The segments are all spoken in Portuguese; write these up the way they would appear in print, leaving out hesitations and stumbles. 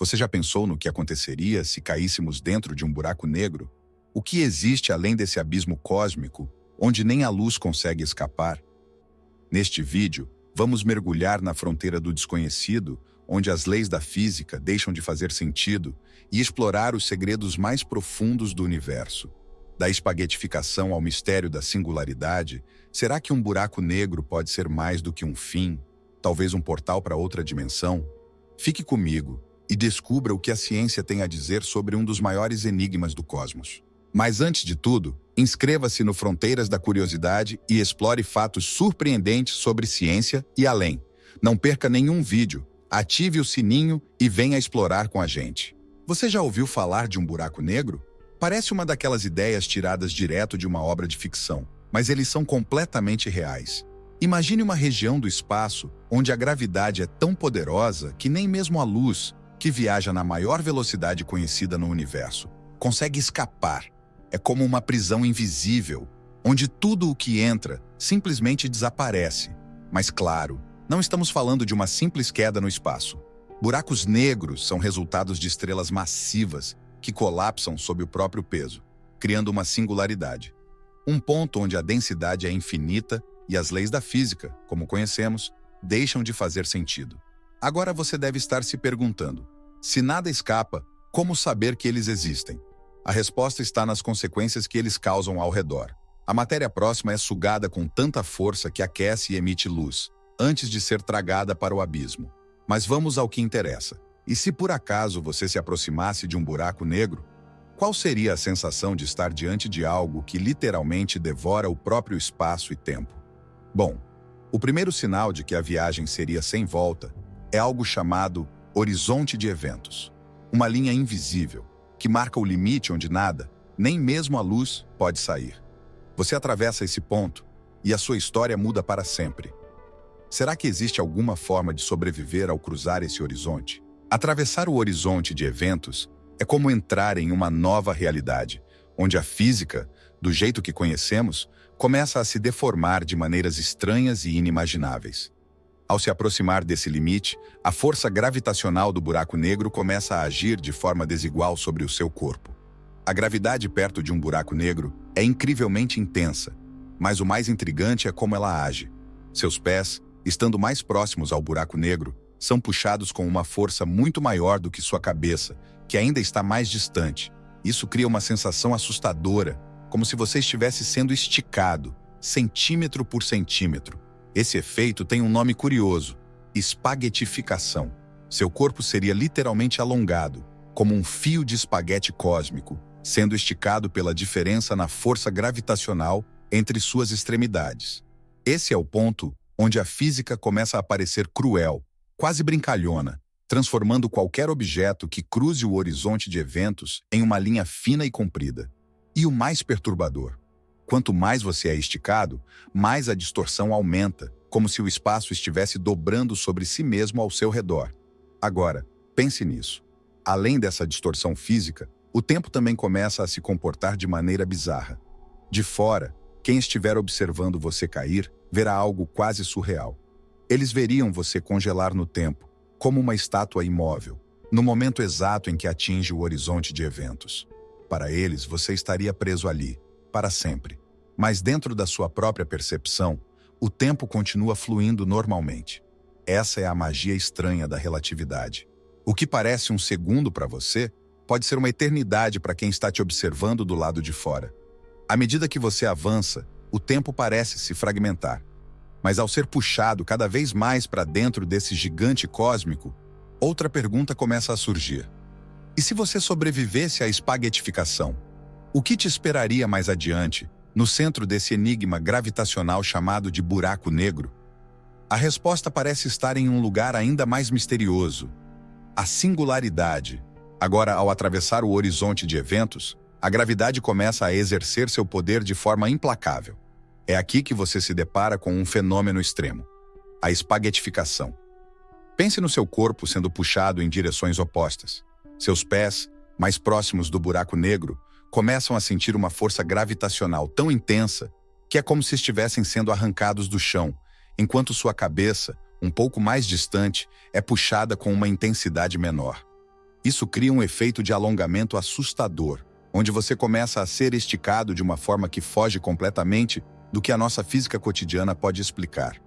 Você já pensou no que aconteceria se caíssemos dentro de um buraco negro? O que existe além desse abismo cósmico, onde nem a luz consegue escapar? Neste vídeo, vamos mergulhar na fronteira do desconhecido, onde as leis da física deixam de fazer sentido, e explorar os segredos mais profundos do universo. Da espaguetificação ao mistério da singularidade, será que um buraco negro pode ser mais do que um fim? Talvez um portal para outra dimensão? Fique comigo e descubra o que a ciência tem a dizer sobre um dos maiores enigmas do cosmos. Mas antes de tudo, inscreva-se no Fronteiras da Curiosidade e explore fatos surpreendentes sobre ciência e além. Não perca nenhum vídeo, ative o sininho e venha explorar com a gente. Você já ouviu falar de um buraco negro? Parece uma daquelas ideias tiradas direto de uma obra de ficção, mas eles são completamente reais. Imagine uma região do espaço onde a gravidade é tão poderosa que nem mesmo a luz, que viaja na maior velocidade conhecida no universo, consegue escapar. É como uma prisão invisível, onde tudo o que entra simplesmente desaparece. Mas claro, não estamos falando de uma simples queda no espaço. Buracos negros são resultados de estrelas massivas que colapsam sob o próprio peso, criando uma singularidade. Um ponto onde a densidade é infinita e as leis da física, como conhecemos, deixam de fazer sentido. Agora você deve estar se perguntando: se nada escapa, como saber que eles existem? A resposta está nas consequências que eles causam ao redor. A matéria próxima é sugada com tanta força que aquece e emite luz, antes de ser tragada para o abismo. Mas vamos ao que interessa. E se por acaso você se aproximasse de um buraco negro, qual seria a sensação de estar diante de algo que literalmente devora o próprio espaço e tempo? Bom, o primeiro sinal de que a viagem seria sem volta é algo chamado horizonte de eventos. Uma linha invisível, que marca o limite onde nada, nem mesmo a luz, pode sair. Você atravessa esse ponto e a sua história muda para sempre. Será que existe alguma forma de sobreviver ao cruzar esse horizonte? Atravessar o horizonte de eventos é como entrar em uma nova realidade, onde a física, do jeito que conhecemos, começa a se deformar de maneiras estranhas e inimagináveis. Ao se aproximar desse limite, a força gravitacional do buraco negro começa a agir de forma desigual sobre o seu corpo. A gravidade perto de um buraco negro é incrivelmente intensa, mas o mais intrigante é como ela age. Seus pés, estando mais próximos ao buraco negro, são puxados com uma força muito maior do que sua cabeça, que ainda está mais distante. Isso cria uma sensação assustadora, como se você estivesse sendo esticado, centímetro por centímetro. Esse efeito tem um nome curioso: espaguetificação. Seu corpo seria literalmente alongado, como um fio de espaguete cósmico, sendo esticado pela diferença na força gravitacional entre suas extremidades. Esse é o ponto onde a física começa a parecer cruel, quase brincalhona, transformando qualquer objeto que cruze o horizonte de eventos em uma linha fina e comprida. E o mais perturbador: quanto mais você é esticado, mais a distorção aumenta, como se o espaço estivesse dobrando sobre si mesmo ao seu redor. Agora, pense nisso. Além dessa distorção física, o tempo também começa a se comportar de maneira bizarra. De fora, quem estiver observando você cair, verá algo quase surreal. Eles veriam você congelar no tempo, como uma estátua imóvel, no momento exato em que atinge o horizonte de eventos. Para eles, você estaria preso ali, para sempre. Mas dentro da sua própria percepção, o tempo continua fluindo normalmente. Essa é a magia estranha da relatividade. O que parece um segundo para você, pode ser uma eternidade para quem está te observando do lado de fora. À medida que você avança, o tempo parece se fragmentar. Mas ao ser puxado cada vez mais para dentro desse gigante cósmico, outra pergunta começa a surgir. E se você sobrevivesse à espaguetificação? O que te esperaria mais adiante, no centro desse enigma gravitacional chamado de buraco negro? A resposta parece estar em um lugar ainda mais misterioso: a singularidade. Agora, ao atravessar o horizonte de eventos, a gravidade começa a exercer seu poder de forma implacável. É aqui que você se depara com um fenômeno extremo: a espaguetificação. Pense no seu corpo sendo puxado em direções opostas. Seus pés, mais próximos do buraco negro, começam a sentir uma força gravitacional tão intensa que é como se estivessem sendo arrancados do chão, enquanto sua cabeça, um pouco mais distante, é puxada com uma intensidade menor. Isso cria um efeito de alongamento assustador, onde você começa a ser esticado de uma forma que foge completamente do que a nossa física cotidiana pode explicar.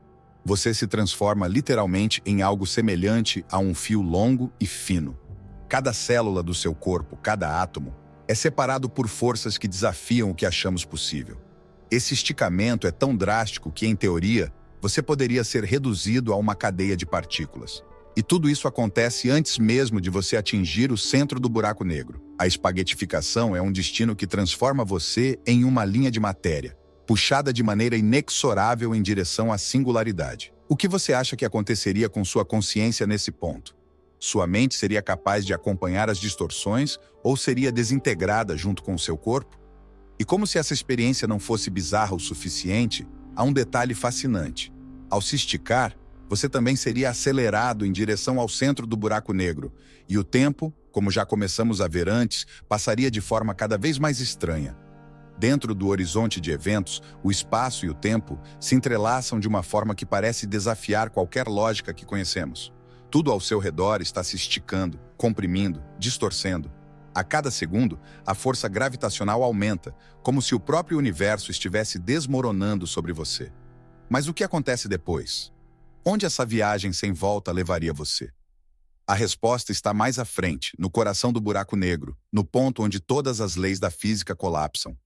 Você se transforma literalmente em algo semelhante a um fio longo e fino. Cada célula do seu corpo, cada átomo, é separado por forças que desafiam o que achamos possível. Esse esticamento é tão drástico que, em teoria, você poderia ser reduzido a uma cadeia de partículas. E tudo isso acontece antes mesmo de você atingir o centro do buraco negro. A espaguetificação é um destino que transforma você em uma linha de matéria, puxada de maneira inexorável em direção à singularidade. O que você acha que aconteceria com sua consciência nesse ponto? Sua mente seria capaz de acompanhar as distorções ou seria desintegrada junto com o seu corpo? E como se essa experiência não fosse bizarra o suficiente, há um detalhe fascinante. Ao se esticar, você também seria acelerado em direção ao centro do buraco negro, e o tempo, como já começamos a ver antes, passaria de forma cada vez mais estranha. Dentro do horizonte de eventos, o espaço e o tempo se entrelaçam de uma forma que parece desafiar qualquer lógica que conhecemos. Tudo ao seu redor está se esticando, comprimindo, distorcendo. A cada segundo, a força gravitacional aumenta, como se o próprio universo estivesse desmoronando sobre você. Mas o que acontece depois? Onde essa viagem sem volta levaria você? A resposta está mais à frente, no coração do buraco negro, no ponto onde todas as leis da física colapsam.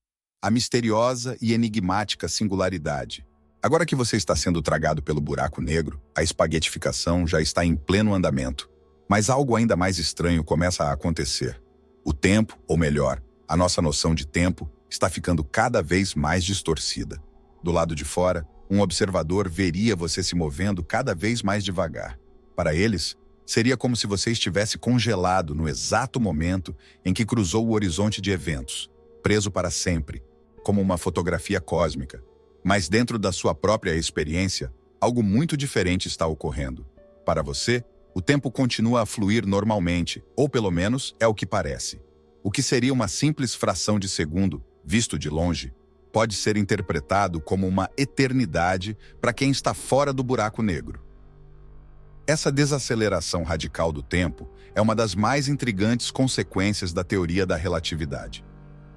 A misteriosa e enigmática singularidade. Agora que você está sendo tragado pelo buraco negro, a espaguetificação já está em pleno andamento. Mas algo ainda mais estranho começa a acontecer. O tempo, ou melhor, a nossa noção de tempo, está ficando cada vez mais distorcida. Do lado de fora, um observador veria você se movendo cada vez mais devagar. Para eles, seria como se você estivesse congelado no exato momento em que cruzou o horizonte de eventos, preso para sempre, como uma fotografia cósmica. Mas dentro da sua própria experiência, algo muito diferente está ocorrendo. Para você, o tempo continua a fluir normalmente, ou pelo menos é o que parece. O que seria uma simples fração de segundo, visto de longe, pode ser interpretado como uma eternidade para quem está fora do buraco negro. Essa desaceleração radical do tempo é uma das mais intrigantes consequências da teoria da relatividade.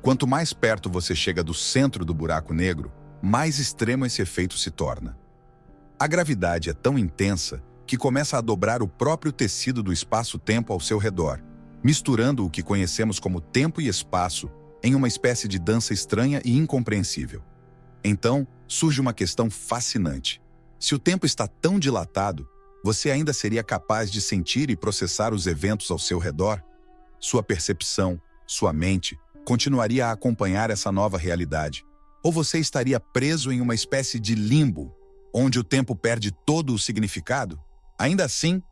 Quanto mais perto você chega do centro do buraco negro, mais extremo esse efeito se torna. A gravidade é tão intensa que começa a dobrar o próprio tecido do espaço-tempo ao seu redor, misturando o que conhecemos como tempo e espaço em uma espécie de dança estranha e incompreensível. Então, surge uma questão fascinante. Se o tempo está tão dilatado, você ainda seria capaz de sentir e processar os eventos ao seu redor? Sua percepção, sua mente, continuaria a acompanhar essa nova realidade? Ou você estaria preso em uma espécie de limbo, onde o tempo perde todo o significado? Ainda assim,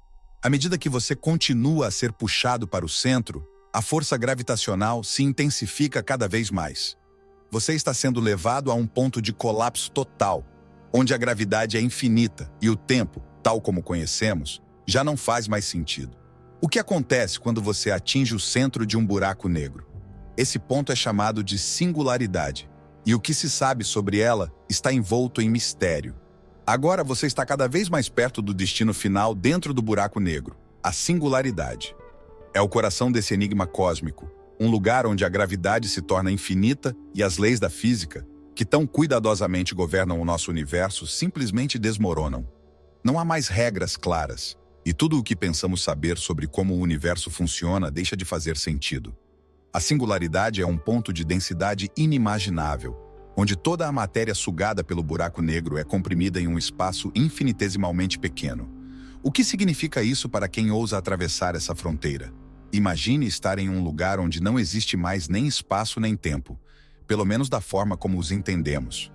à medida que você continua a ser puxado para o centro, a força gravitacional se intensifica cada vez mais. Você está sendo levado a um ponto de colapso total, onde a gravidade é infinita e o tempo, tal como conhecemos, já não faz mais sentido. O que acontece quando você atinge o centro de um buraco negro? Esse ponto é chamado de singularidade, e o que se sabe sobre ela está envolto em mistério. Agora você está cada vez mais perto do destino final dentro do buraco negro, a singularidade. É o coração desse enigma cósmico, um lugar onde a gravidade se torna infinita e as leis da física, que tão cuidadosamente governam o nosso universo, simplesmente desmoronam. Não há mais regras claras, e tudo o que pensamos saber sobre como o universo funciona deixa de fazer sentido. A singularidade é um ponto de densidade inimaginável, onde toda a matéria sugada pelo buraco negro é comprimida em um espaço infinitesimalmente pequeno. O que significa isso para quem ousa atravessar essa fronteira? Imagine estar em um lugar onde não existe mais nem espaço nem tempo, pelo menos da forma como os entendemos.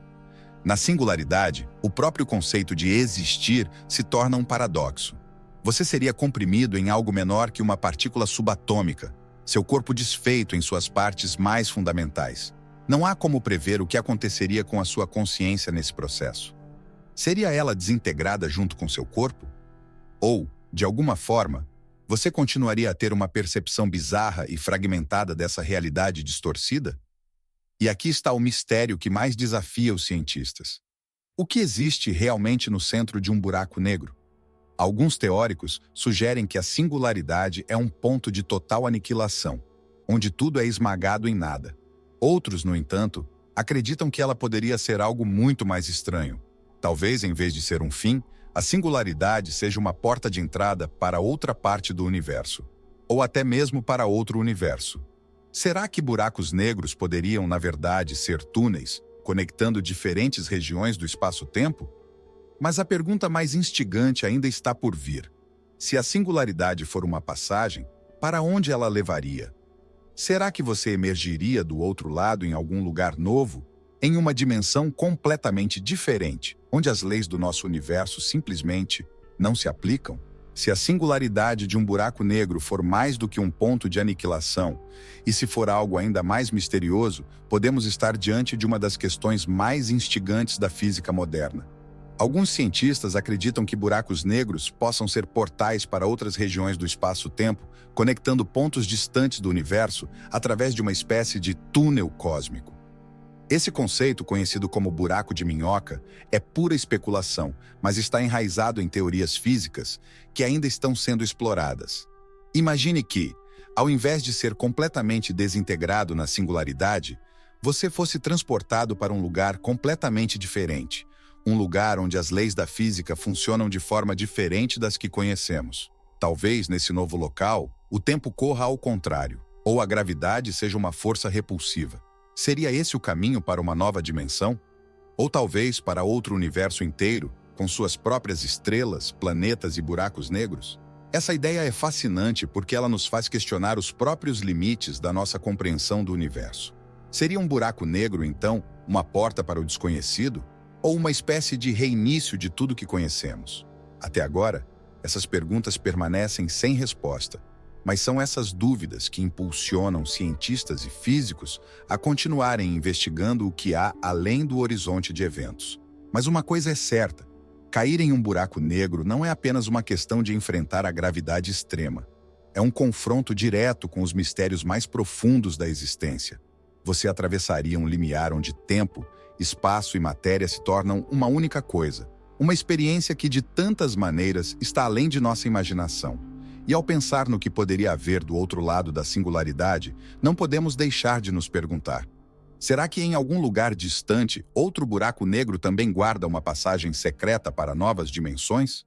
Na singularidade, o próprio conceito de existir se torna um paradoxo. Você seria comprimido em algo menor que uma partícula subatômica, seu corpo desfeito em suas partes mais fundamentais. Não há como prever o que aconteceria com a sua consciência nesse processo. Seria ela desintegrada junto com seu corpo? Ou, de alguma forma, você continuaria a ter uma percepção bizarra e fragmentada dessa realidade distorcida? E aqui está o mistério que mais desafia os cientistas. O que existe realmente no centro de um buraco negro? Alguns teóricos sugerem que a singularidade é um ponto de total aniquilação, onde tudo é esmagado em nada. Outros, no entanto, acreditam que ela poderia ser algo muito mais estranho. Talvez, em vez de ser um fim, a singularidade seja uma porta de entrada para outra parte do universo, ou até mesmo para outro universo. Será que buracos negros poderiam, na verdade, ser túneis, conectando diferentes regiões do espaço-tempo? Mas a pergunta mais instigante ainda está por vir. Se a singularidade for uma passagem, para onde ela levaria? Será que você emergiria do outro lado em algum lugar novo, em uma dimensão completamente diferente, onde as leis do nosso universo simplesmente não se aplicam? Se a singularidade de um buraco negro for mais do que um ponto de aniquilação, e se for algo ainda mais misterioso, podemos estar diante de uma das questões mais instigantes da física moderna. Alguns cientistas acreditam que buracos negros possam ser portais para outras regiões do espaço-tempo, conectando pontos distantes do universo através de uma espécie de túnel cósmico. Esse conceito, conhecido como buraco de minhoca, é pura especulação, mas está enraizado em teorias físicas que ainda estão sendo exploradas. Imagine que, ao invés de ser completamente desintegrado na singularidade, você fosse transportado para um lugar completamente diferente, um lugar onde as leis da física funcionam de forma diferente das que conhecemos. Talvez, nesse novo local, o tempo corra ao contrário, ou a gravidade seja uma força repulsiva. Seria esse o caminho para uma nova dimensão? Ou talvez para outro universo inteiro, com suas próprias estrelas, planetas e buracos negros? Essa ideia é fascinante porque ela nos faz questionar os próprios limites da nossa compreensão do universo. Seria um buraco negro, então, uma porta para o desconhecido? Ou uma espécie de reinício de tudo que conhecemos? Até agora, essas perguntas permanecem sem resposta, mas são essas dúvidas que impulsionam cientistas e físicos a continuarem investigando o que há além do horizonte de eventos. Mas uma coisa é certa: cair em um buraco negro não é apenas uma questão de enfrentar a gravidade extrema. É um confronto direto com os mistérios mais profundos da existência. Você atravessaria um limiar onde tempo, espaço e matéria se tornam uma única coisa, uma experiência que de tantas maneiras está além de nossa imaginação. E ao pensar no que poderia haver do outro lado da singularidade, não podemos deixar de nos perguntar: será que em algum lugar distante, outro buraco negro também guarda uma passagem secreta para novas dimensões?